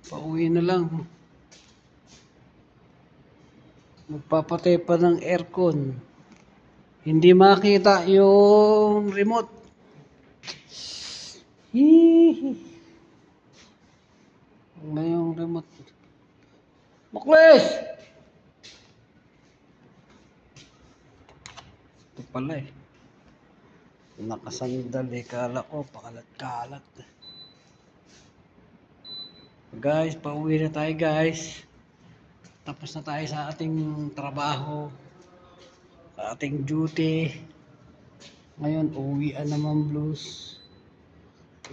Pauwi na lang. Magpapatay pa ng aircon. Hindi makita yung remote. Hihi. Ano yung remote? Mukles! Ito pala eh. Nakasandal eh. Kala ko pakalat-kalat. Guys, pauwi na tayo guys. Tapos na tayo sa ating trabaho. Sa ating duty. Ngayon, uwian naman blues.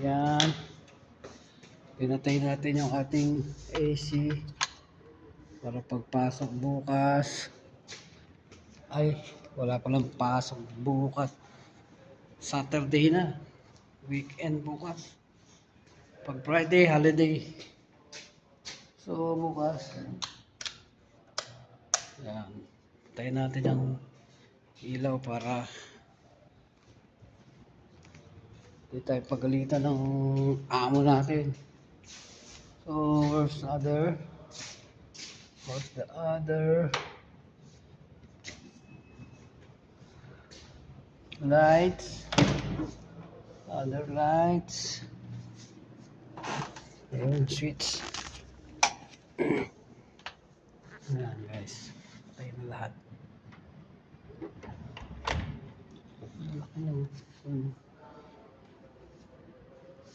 Yan. Pinatay natin yung ating AC. Para pagpasok bukas. Ay, wala palang pasok bukas. Saturday na. Weekend bukas. Pag Friday, holiday. So, bukas. Yan. Patayin natin yung ilaw para hindi tayo pagalitan ng amo natin. So, where's the other? Where's the other? Lights. Other lights. Ayan, switch. Ayan guys. Patayin na lahat. Laki na.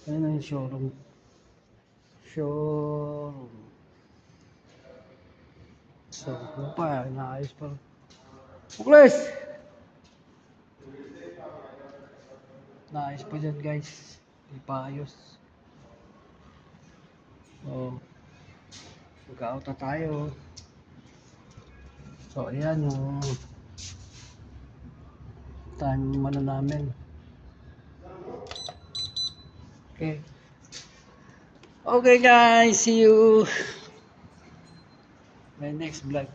Ayan na yung showroom. Showroom. So, ano pa? Inaayos pa. Mukles! Naayos pa dyan guys. Hindi pa ayos. So, mag-out na tayo. So, ayan yung time namin. Okay. Okay guys, see you my next vlog.